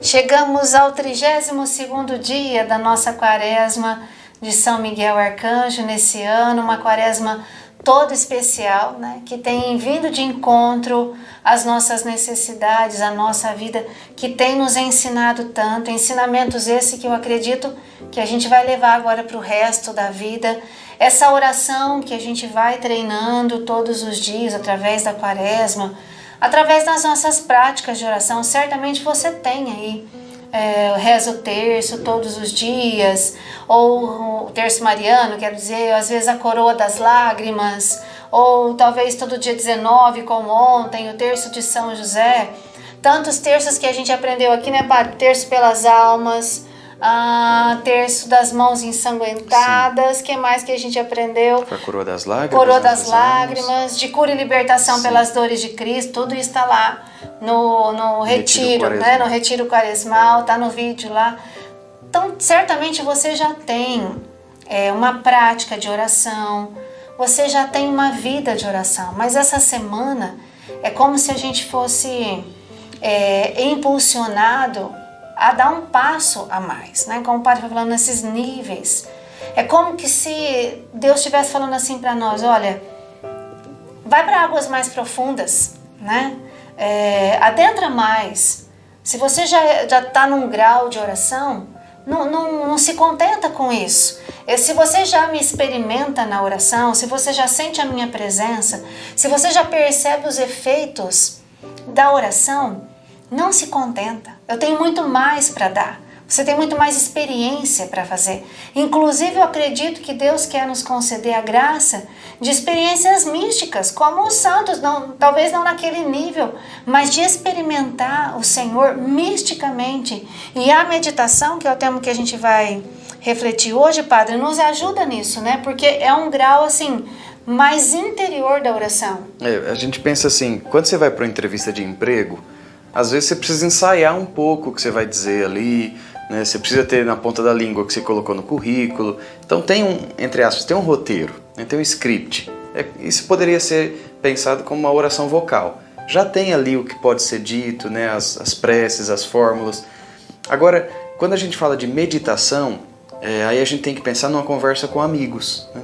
Chegamos ao 32º dia da nossa quaresma de São Miguel Arcanjo nesse ano, uma quaresma toda especial, né? Que tem vindo de encontro às nossas necessidades, à nossa vida, que tem nos ensinado tanto, ensinamentos esse que eu acredito que a gente vai levar agora para o resto da vida. Essa oração que a gente vai treinando todos os dias através da quaresma, através das nossas práticas de oração. Certamente você tem aí, reza o terço todos os dias, ou o terço mariano, quer dizer, às vezes a coroa das lágrimas, ou talvez todo dia 19, como ontem, o terço de São José. Tantos terços que a gente aprendeu aqui, né, Padre? Terço pelas almas, terço das mãos ensanguentadas. O que mais que a gente aprendeu? A coroa das lágrimas. Coroa das lágrimas, de cura e libertação pelas dores de Cristo. Tudo isso está lá no retiro, né? No retiro quaresmal, está no vídeo lá. Então, certamente você já tem uma prática de oração, você já tem uma vida de oração, mas essa semana é como se a gente fosse impulsionado a dar um passo a mais, né? Como o Padre foi falando, nesses níveis. É como que se Deus estivesse falando assim para nós: olha, vai para águas mais profundas, né? Adentra mais. Se você já está num grau de oração, não se contenta com isso. Se você já me experimenta na oração, se você já sente a minha presença, se você já percebe os efeitos da oração, não se contenta. Eu tenho muito mais para dar. Você tem muito mais experiência para fazer. Inclusive, eu acredito que Deus quer nos conceder a graça de experiências místicas, como os santos, talvez não naquele nível, mas de experimentar o Senhor misticamente. E a meditação, que é o tema que a gente vai refletir hoje, Padre, nos ajuda nisso, né? Porque é um grau, assim, mais interior da oração. A gente pensa assim, quando você vai para uma entrevista de emprego, às vezes você precisa ensaiar um pouco o que você vai dizer ali, né? Você precisa ter na ponta da língua o que você colocou no currículo. Então tem entre aspas, tem um roteiro, né? Tem um script. Isso poderia ser pensado como uma oração vocal. Já tem ali o que pode ser dito, né? As preces, as fórmulas. Agora, quando a gente fala de meditação, aí a gente tem que pensar numa conversa com amigos, né?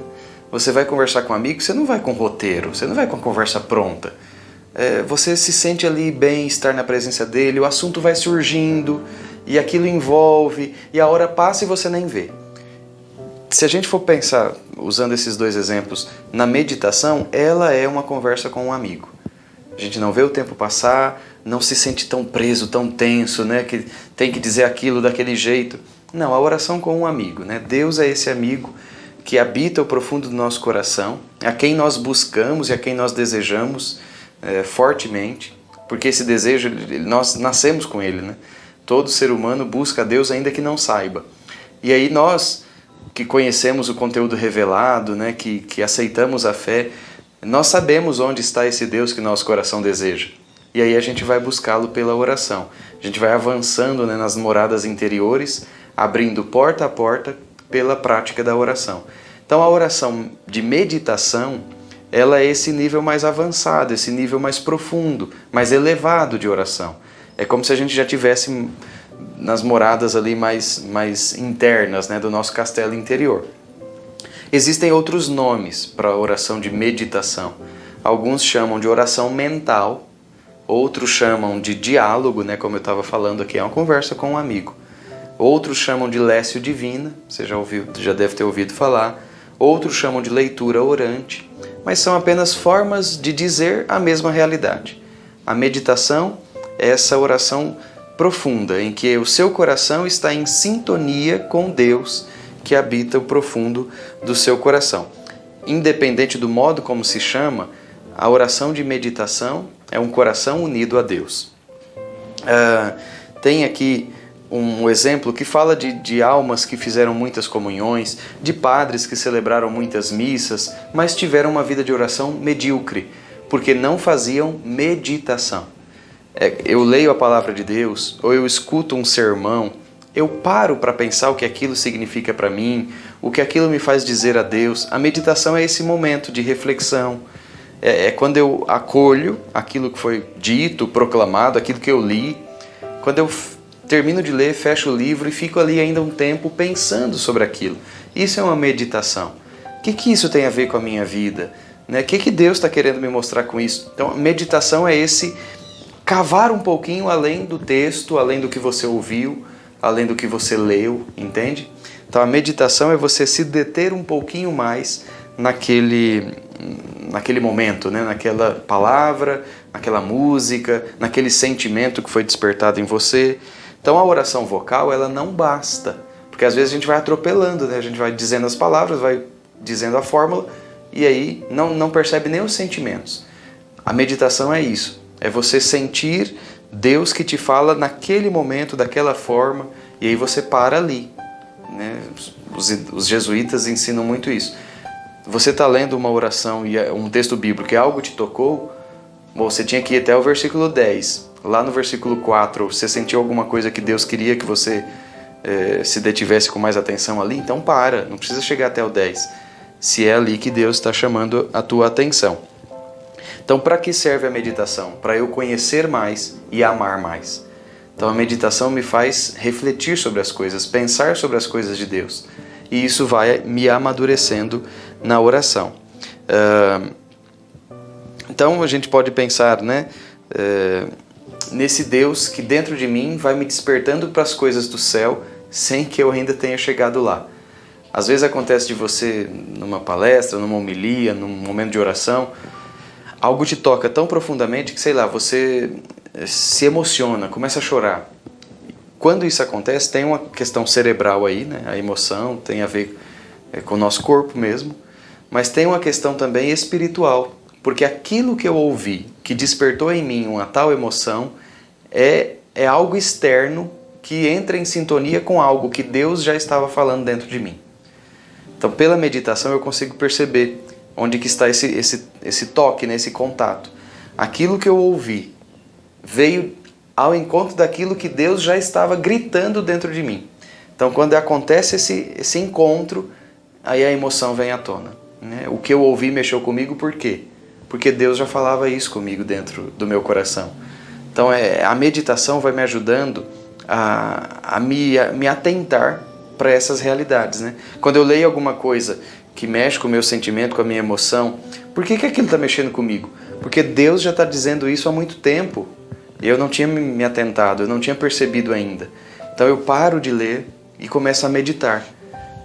Você vai conversar com amigos, você não vai com roteiro, você não vai com a conversa pronta. Você se sente ali bem, estar na presença dele, o assunto vai surgindo e aquilo envolve e a hora passa e você nem vê. Se a gente for pensar, usando esses dois exemplos, na meditação, ela é uma conversa com um amigo. A gente não vê o tempo passar, não se sente tão preso, tão tenso, né, que tem que dizer aquilo daquele jeito. Não, a oração com um amigo, né? Deus é esse amigo que habita o profundo do nosso coração, a quem nós buscamos e a quem nós desejamos fortemente, porque esse desejo, nós nascemos com ele, né? Todo ser humano busca a Deus ainda que não saiba. E aí nós, que conhecemos o conteúdo revelado, né, que aceitamos a fé, nós sabemos onde está esse Deus que nosso coração deseja. E aí a gente vai buscá-lo pela oração. A gente vai avançando, né, nas moradas interiores, abrindo porta a porta pela prática da oração. Então a oração de meditação, ela é esse nível mais avançado, esse nível mais profundo, mais elevado de oração. É como se a gente já tivesse nas moradas ali mais internas, né, do nosso castelo interior. Existem outros nomes para a oração de meditação. Alguns chamam de oração mental, outros chamam de diálogo, né, como eu estava falando aqui, é uma conversa com um amigo. Outros chamam de lécio divina, você já deve ter ouvido falar. Outros chamam de leitura orante. Mas são apenas formas de dizer a mesma realidade. A meditação é essa oração profunda, em que o seu coração está em sintonia com Deus que habita o profundo do seu coração. Independente do modo como se chama, a oração de meditação é um coração unido a Deus. Tem aqui um exemplo que fala de almas que fizeram muitas comunhões, de padres que celebraram muitas missas, mas tiveram uma vida de oração medíocre, porque não faziam meditação. Eu leio a palavra de Deus, ou eu escuto um sermão, eu paro para pensar o que aquilo significa para mim, o que aquilo me faz dizer a Deus. A meditação é esse momento de reflexão, é quando eu acolho aquilo que foi dito, proclamado, aquilo que eu li, quando eu termino de ler, fecho o livro e fico ali ainda um tempo pensando sobre aquilo. Isso é uma meditação. O que isso tem a ver com a minha vida? Né? O que Deus está querendo me mostrar com isso? Então, meditação é esse cavar um pouquinho além do texto, além do que você ouviu, além do que você leu, entende? Então, a meditação é você se deter um pouquinho mais naquele momento, né? Naquela palavra, naquela música, naquele sentimento que foi despertado em você. Então, a oração vocal, ela não basta, porque às vezes a gente vai atropelando, né? A gente vai dizendo as palavras, vai dizendo a fórmula, e aí não percebe nem os sentimentos. A meditação é isso, é você sentir Deus que te fala naquele momento, daquela forma, e aí você para ali. Né? Os jesuítas ensinam muito isso. Você está lendo uma oração e um texto bíblico e algo te tocou, você tinha que ir até o versículo 10. Lá no versículo 4, você sentiu alguma coisa que Deus queria que você se detivesse com mais atenção ali? Então para, não precisa chegar até o 10. Se é ali que Deus está chamando a tua atenção. Então, para que serve a meditação? Para eu conhecer mais e amar mais. Então, a meditação me faz refletir sobre as coisas, pensar sobre as coisas de Deus. E isso vai me amadurecendo na oração. Então, a gente pode pensar, né, nesse Deus que dentro de mim vai me despertando para as coisas do céu sem que eu ainda tenha chegado lá. Às vezes acontece de você, numa palestra, numa homilia, num momento de oração, algo te toca tão profundamente que, sei lá, você se emociona, começa a chorar. Quando isso acontece, tem uma questão cerebral aí, né? A emoção tem a ver com o nosso corpo mesmo, mas tem uma questão também espiritual, porque aquilo que eu ouvi, que despertou em mim uma tal emoção, é algo externo que entra em sintonia com algo que Deus já estava falando dentro de mim. Então, pela meditação, eu consigo perceber onde que está esse toque, né, esse contato. Aquilo que eu ouvi veio ao encontro daquilo que Deus já estava gritando dentro de mim. Então, quando acontece esse encontro, aí a emoção vem à tona. Né? O que eu ouvi mexeu comigo, por quê? Porque Deus já falava isso comigo dentro do meu coração. Então, a meditação vai me ajudando a me atentar para essas realidades. Né? Quando eu leio alguma coisa que mexe com o meu sentimento, com a minha emoção, por que aquilo está mexendo comigo? Porque Deus já está dizendo isso há muito tempo. E eu não tinha me atentado, eu não tinha percebido ainda. Então eu paro de ler e começo a meditar.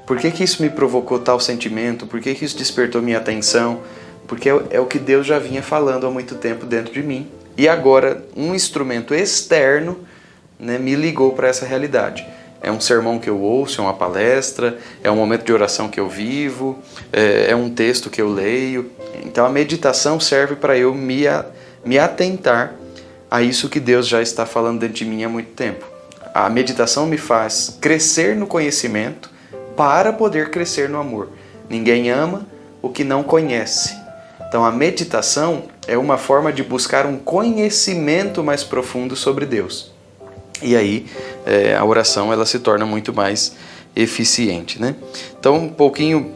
Por que isso me provocou tal sentimento? Por que isso despertou minha atenção? Porque é o que Deus já vinha falando há muito tempo dentro de mim. E agora um instrumento externo, né, me ligou para essa realidade. É um sermão que eu ouço, é uma palestra, é um momento de oração que eu vivo, é um texto que eu leio. Então a meditação serve para eu me atentar a isso que Deus já está falando dentro de mim há muito tempo. A meditação me faz crescer no conhecimento para poder crescer no amor. Ninguém ama o que não conhece. Então a meditação é uma forma de buscar um conhecimento mais profundo sobre Deus. E aí a oração ela se torna muito mais eficiente, né? Então um pouquinho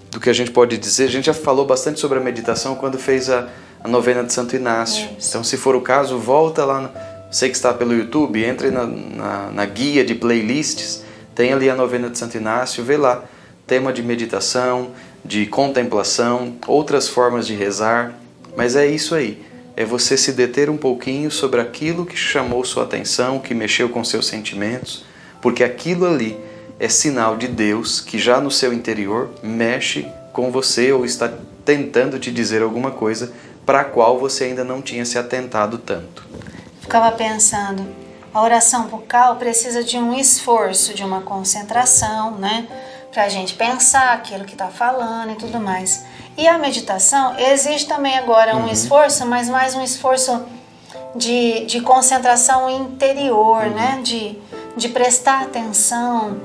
do que a gente pode dizer, a gente já falou bastante sobre a meditação quando fez a novena de Santo Inácio. Então se for o caso, volta lá, você que está pelo YouTube, entre na guia de playlists, tem ali a novena de Santo Inácio, vê lá, tema de meditação, de contemplação, outras formas de rezar, mas é isso aí. É você se deter um pouquinho sobre aquilo que chamou sua atenção, que mexeu com seus sentimentos, porque aquilo ali é sinal de Deus que já no seu interior mexe com você ou está tentando te dizer alguma coisa para a qual você ainda não tinha se atentado tanto. Ficava pensando, a oração vocal precisa de um esforço, de uma concentração, né? Para a gente pensar aquilo que está falando e tudo mais. E a meditação exige também agora um esforço, mas mais um esforço de concentração interior, né? De prestar atenção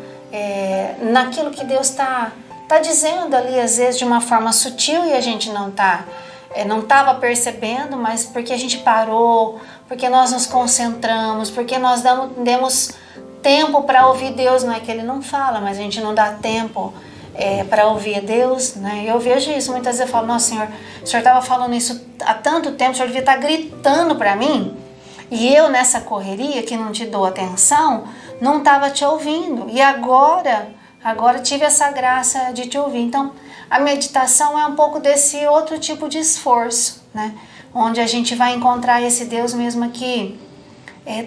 naquilo que Deus está dizendo ali, às vezes de uma forma sutil e a gente não estava percebendo, mas porque a gente parou, porque nós nos concentramos, porque nós demos tempo para ouvir Deus. Não é que Ele não fala, mas a gente não dá tempo para ouvir Deus, né? Eu vejo isso, muitas vezes eu falo, nossa, Senhor, o Senhor estava falando isso há tanto tempo, o Senhor devia estar gritando para mim, E eu, nessa correria, que não te dou atenção, não estava te ouvindo. E agora tive essa graça de te ouvir. Então, a meditação é um pouco desse outro tipo de esforço, né? Onde a gente vai encontrar esse Deus mesmo aqui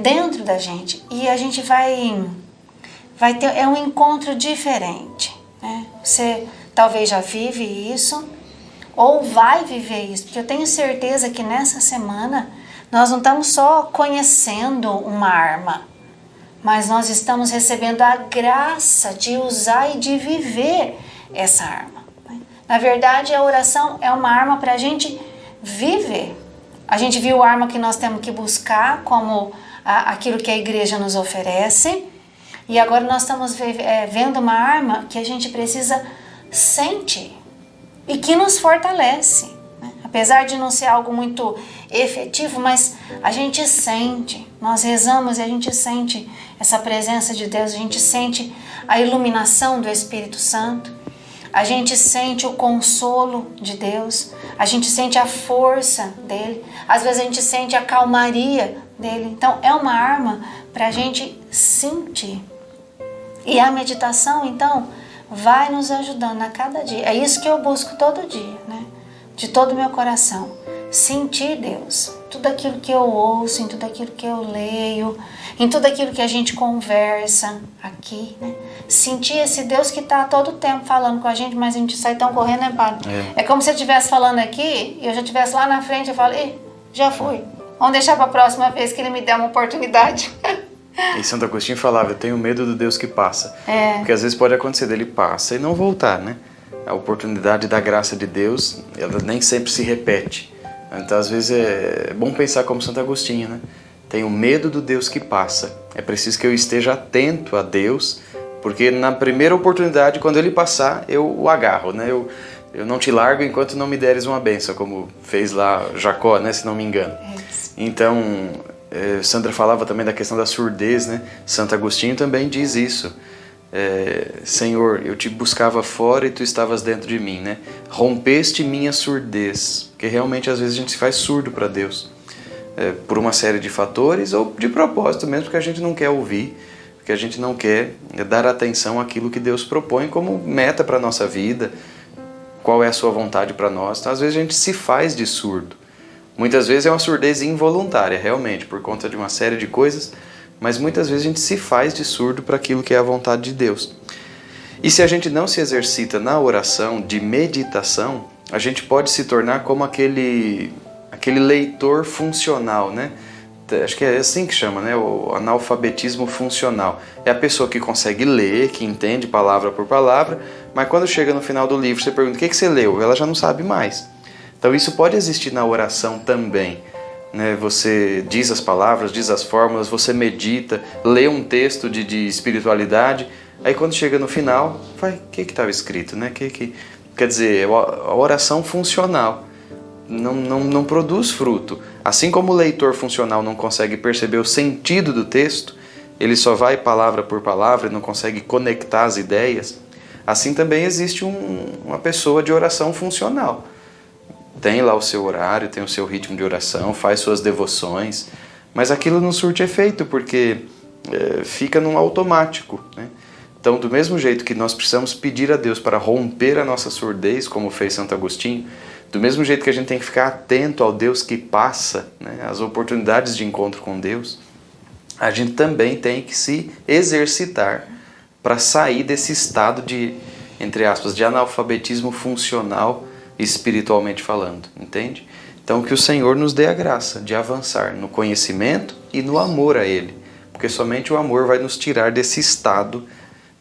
dentro da gente. E a gente vai ter um encontro diferente, né? Você talvez já vive isso, ou vai viver isso, porque eu tenho certeza que nessa semana nós não estamos só conhecendo uma arma, mas nós estamos recebendo a graça de usar e de viver essa arma. Na verdade, a oração é uma arma para a gente viver. A gente viu a arma que nós temos que buscar como aquilo que a igreja nos oferece, e agora nós estamos vendo uma arma que a gente precisa sentir e que nos fortalece, né? Apesar de não ser algo muito efetivo, mas a gente sente, nós rezamos e a gente sente essa presença de Deus, a gente sente a iluminação do Espírito Santo, a gente sente o consolo de Deus, a gente sente a força dele, às vezes a gente sente a calmaria dele. Então é uma arma para a gente sentir. E a meditação, então, vai nos ajudando a cada dia. É isso que eu busco todo dia, né? De todo o meu coração. Sentir Deus. Tudo aquilo que eu ouço, em tudo aquilo que eu leio, em tudo aquilo que a gente conversa aqui, né? Sentir esse Deus que está todo o tempo falando com a gente, mas a gente sai tão correndo, né, Padre? É como se eu estivesse falando aqui e eu já estivesse lá na frente, eu falo, já fui. Vamos deixar para a próxima vez que ele me der uma oportunidade. E Santo Agostinho falava, eu tenho medo do Deus que passa. Porque às vezes pode acontecer dele passa e não voltar, né? A oportunidade da graça de Deus, ela nem sempre se repete. Então às vezes é bom pensar como Santo Agostinho, né? Tenho medo do Deus que passa. É preciso que eu esteja atento a Deus, porque na primeira oportunidade, quando ele passar, eu o agarro, né? Eu não te largo enquanto não me deres uma bênção, como fez lá Jacó, né? Se não me engano. Então, Sandra falava também da questão da surdez, né? Santo Agostinho também diz isso. Senhor, eu te buscava fora e tu estavas dentro de mim, né? Rompeste minha surdez, porque realmente às vezes a gente se faz surdo para Deus, por uma série de fatores ou de propósito mesmo, porque a gente não quer ouvir, porque a gente não quer dar atenção àquilo que Deus propõe como meta para a nossa vida, qual é a sua vontade para nós. Então às vezes a gente se faz de surdo. Muitas vezes é uma surdez involuntária, realmente, por conta de uma série de coisas, mas muitas vezes a gente se faz de surdo para aquilo que é a vontade de Deus. E se a gente não se exercita na oração de meditação, a gente pode se tornar como aquele leitor funcional, né? Acho que é assim que chama, né? O analfabetismo funcional. É a pessoa que consegue ler, que entende palavra por palavra, mas quando chega no final do livro, você pergunta, o que você leu? Ela já não sabe mais. Então isso pode existir na oração também, né? Você diz as palavras, diz as fórmulas, você medita, lê um texto de espiritualidade, aí quando chega no final, vai, o que estava escrito, né? Quer dizer, a oração funcional não produz fruto. Assim como o leitor funcional não consegue perceber o sentido do texto, ele só vai palavra por palavra e não consegue conectar as ideias, assim também existe uma pessoa de oração funcional. Tem lá o seu horário, tem o seu ritmo de oração, faz suas devoções, mas aquilo não surte efeito porque fica num automático, né? Então, do mesmo jeito que nós precisamos pedir a Deus para romper a nossa surdez, como fez Santo Agostinho, do mesmo jeito que a gente tem que ficar atento ao Deus que passa, né, as oportunidades de encontro com Deus, a gente também tem que se exercitar para sair desse estado de, entre aspas, de analfabetismo funcional, espiritualmente falando, entende? Então que o Senhor nos dê a graça de avançar no conhecimento e no amor a Ele, porque somente o amor vai nos tirar desse estado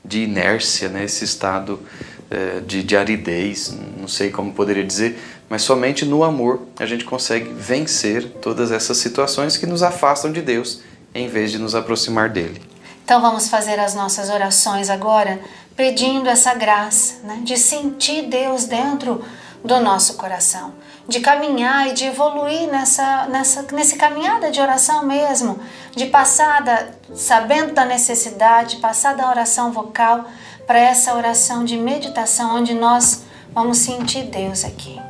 de inércia, né? Esse estado de aridez, não sei como poderia dizer, mas somente no amor a gente consegue vencer todas essas situações que nos afastam de Deus, em vez de nos aproximar dele. Então vamos fazer as nossas orações agora, pedindo essa graça, né? De sentir Deus dentro do nosso coração, de caminhar e de evoluir nesse caminhada de oração mesmo, de passar sabendo da necessidade, passar da oração vocal para essa oração de meditação, onde nós vamos sentir Deus aqui.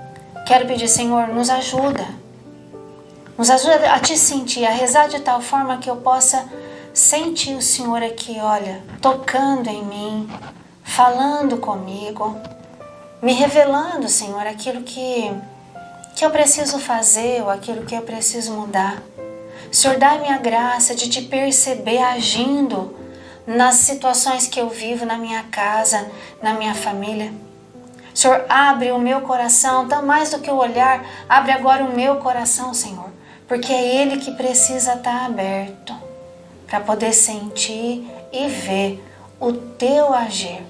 Quero pedir, Senhor, nos ajuda Nos ajuda a te sentir, a rezar de tal forma que eu possa sentir o Senhor aqui, olha, tocando em mim, falando comigo, me revelando, Senhor, aquilo que eu preciso fazer ou aquilo que eu preciso mudar. Senhor, dá-me a graça de te perceber agindo nas situações que eu vivo na minha casa, na minha família. Senhor, abre o meu coração, tão mais do que o olhar, abre agora o meu coração, Senhor, porque é Ele que precisa estar aberto para poder sentir e ver o Teu agir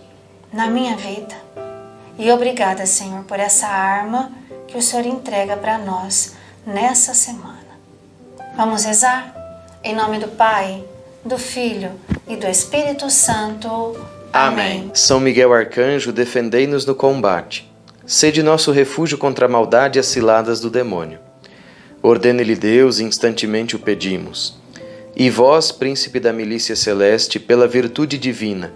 na minha vida. E obrigada, Senhor, por essa arma que o Senhor entrega para nós nessa semana. Vamos rezar? Em nome do Pai, do Filho e do Espírito Santo. Amém. São Miguel Arcanjo, defendei-nos no combate. Sede nosso refúgio contra a maldade e as ciladas do demônio. Ordene-lhe Deus, instantemente o pedimos. E vós, príncipe da milícia celeste, pela virtude divina,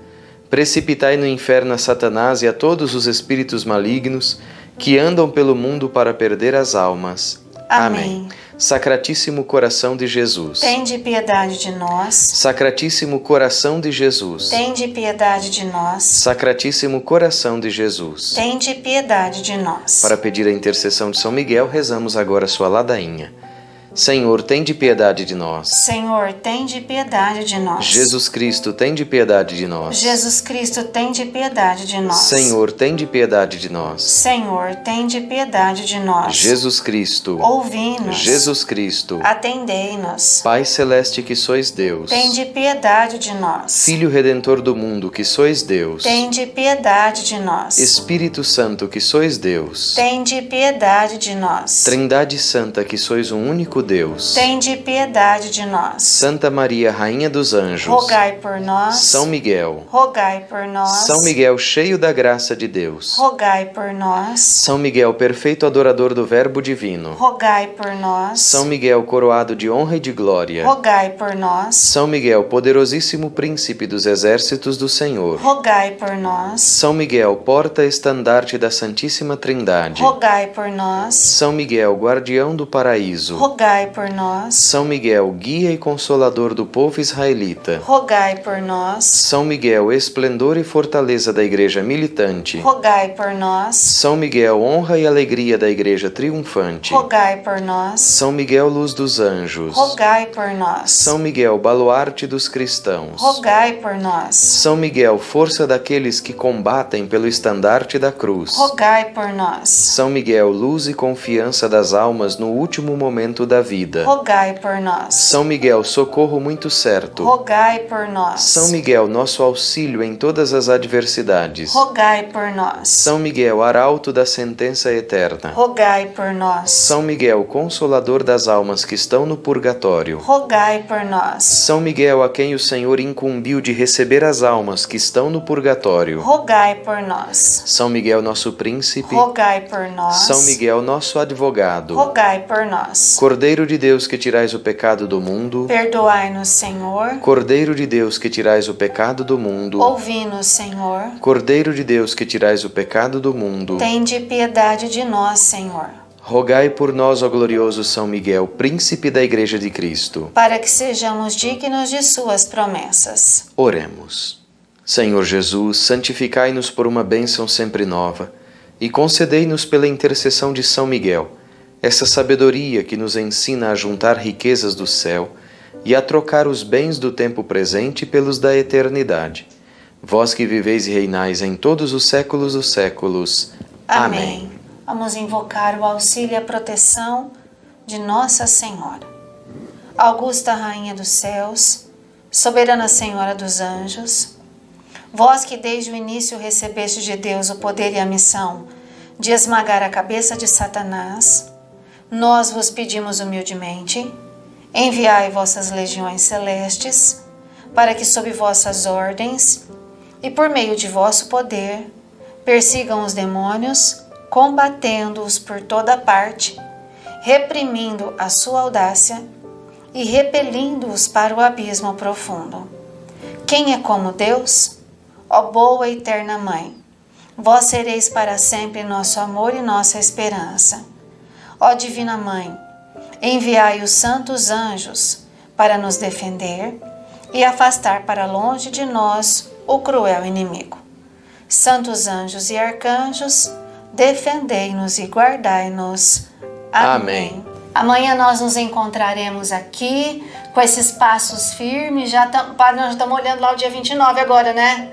precipitai no inferno a Satanás e a todos os espíritos malignos que andam pelo mundo para perder as almas. Amém. Sacratíssimo coração de Jesus, Tende piedade de nós. Sacratíssimo coração de Jesus, Tende piedade de nós. Sacratíssimo coração de Jesus. Tende piedade de nós. Para pedir a intercessão de São Miguel, rezamos agora sua ladainha. Senhor, tende piedade de nós. Senhor, tende piedade de nós. Jesus Cristo, tende piedade de nós. Jesus Cristo, tende piedade de nós. Senhor, tende piedade de nós. Senhor, tende piedade de nós. Jesus Cristo, ouvi-nos. Jesus Cristo, atendei-nos. Pai celeste que sois Deus, tende piedade de nós. Filho redentor do mundo que sois Deus, tende piedade de nós. Espírito Santo que sois Deus, tende piedade de nós. Trindade Santa que sois um único Deus, tende piedade de nós. Santa Maria, Rainha dos Anjos, rogai por nós. São Miguel, rogai por nós. São Miguel, cheio da graça de Deus, rogai por nós. São Miguel, perfeito adorador do Verbo Divino, rogai por nós. São Miguel, coroado de honra e de glória, rogai por nós. São Miguel, poderosíssimo príncipe dos exércitos do Senhor, rogai por nós. São Miguel, porta-estandarte da Santíssima Trindade, rogai por nós. São Miguel, guardião do paraíso, rogai por nós. São Miguel, guia e consolador do povo israelita, rogai por nós. São Miguel, esplendor e fortaleza da igreja militante, rogai por nós. São Miguel, honra e alegria da igreja triunfante, rogai por nós. São Miguel, luz dos anjos, rogai por nós. São Miguel, baluarte dos cristãos, rogai por nós. São Miguel, força daqueles que combatem pelo estandarte da cruz, rogai por nós. São Miguel, luz e confiança das almas no último momento da vida, rogai por nós. São Miguel, socorro muito certo, rogai por nós. São Miguel, nosso auxílio em todas as adversidades, rogai por nós. São Miguel, arauto da sentença eterna, rogai por nós. São Miguel, consolador das almas que estão no purgatório, rogai por nós. São Miguel, a quem o Senhor incumbiu de receber as almas que estão no purgatório, rogai por nós. São Miguel, nosso príncipe, rogai por nós. São Miguel, nosso advogado, rogai por nós. Cordeiro de Deus que tirais o pecado do mundo, perdoai-nos, Senhor. Cordeiro de Deus que tirais o pecado do mundo, ouvi-nos, Senhor. Cordeiro de Deus que tirais o pecado do mundo, tende piedade de nós, Senhor. Rogai por nós, ó glorioso São Miguel, príncipe da Igreja de Cristo, para que sejamos dignos de suas promessas. Oremos. Senhor Jesus, santificai-nos por uma bênção sempre nova e concedei-nos pela intercessão de São Miguel essa sabedoria que nos ensina a juntar riquezas do céu e a trocar os bens do tempo presente pelos da eternidade. Vós que viveis e reinais em todos os séculos dos séculos. Amém. Vamos invocar o auxílio e a proteção de Nossa Senhora. Augusta Rainha dos Céus, Soberana Senhora dos Anjos, vós que desde o início recebeste de Deus o poder e a missão de esmagar a cabeça de Satanás, nós vos pedimos humildemente, enviai vossas legiões celestes, para que sob vossas ordens e por meio de vosso poder persigam os demônios, combatendo-os por toda parte, reprimindo a sua audácia e repelindo-os para o abismo profundo. Quem é como Deus? Ó boa e eterna Mãe, vós sereis para sempre nosso amor e nossa esperança. Ó Divina Mãe, Enviai os santos anjos para nos defender e afastar para longe de nós o cruel inimigo. Santos anjos e arcanjos, defendei-nos e guardai-nos. Amém. Amanhã nós nos encontraremos aqui com esses passos firmes. Padre, nós já estamos olhando lá o dia 29 agora, né?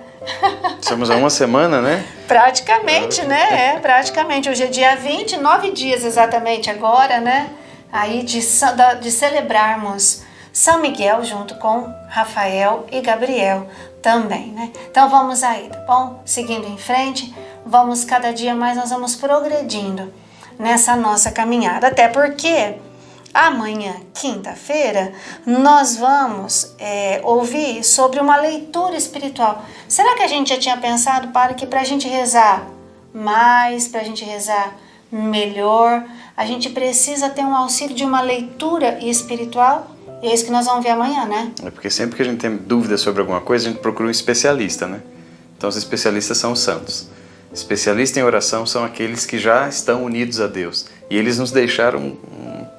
Estamos há uma semana, né? Praticamente, né? Praticamente. Hoje é dia 20, 9 dias exatamente agora, né? Aí de celebrarmos São Miguel junto com Rafael e Gabriel também, né? Então vamos aí, tá bom? Seguindo em frente, vamos cada dia mais, nós vamos progredindo nessa nossa caminhada. Até porque amanhã, quinta-feira, nós vamos ouvir sobre uma leitura espiritual. Será que a gente já tinha pensado para que a gente rezar mais, para a gente rezar melhor, a gente precisa ter um auxílio de uma leitura espiritual? E é isso que nós vamos ver amanhã, né? É porque sempre que a gente tem dúvida sobre alguma coisa, a gente procura um especialista, né? Então os especialistas são os santos. Especialistas em oração são aqueles que já estão unidos a Deus. E eles nos deixaram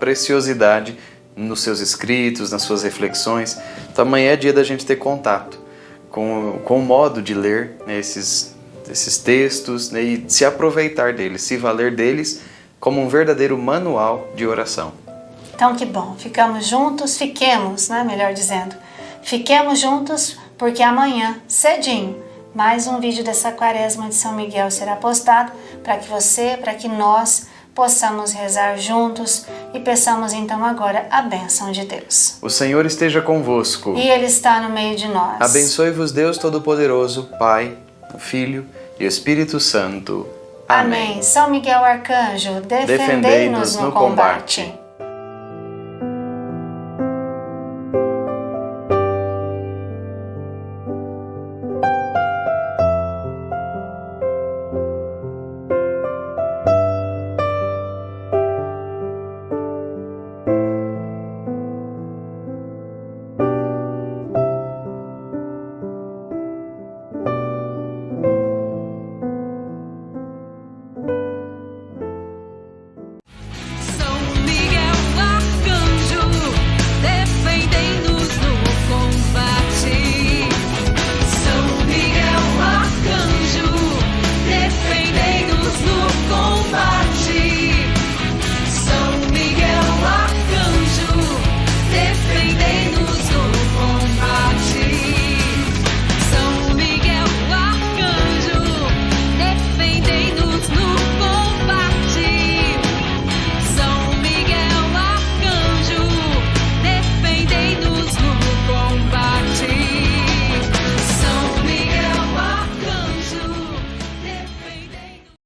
preciosidade nos seus escritos, nas suas reflexões. Então amanhã é dia da gente ter contato com o modo de ler, né, esses textos, né, e se aproveitar deles, se valer deles como um verdadeiro manual de oração. Então que bom, fiquemos juntos, né, melhor dizendo. Fiquemos juntos porque amanhã, cedinho, mais um vídeo dessa quaresma de São Miguel será postado para que nós possamos rezar juntos e peçamos então agora a bênção de Deus. O Senhor esteja convosco. E Ele está no meio de nós. Abençoe-vos Deus Todo-Poderoso, Pai, o Filho e o Espírito Santo. Amém. São Miguel Arcanjo, defendei-nos no combate.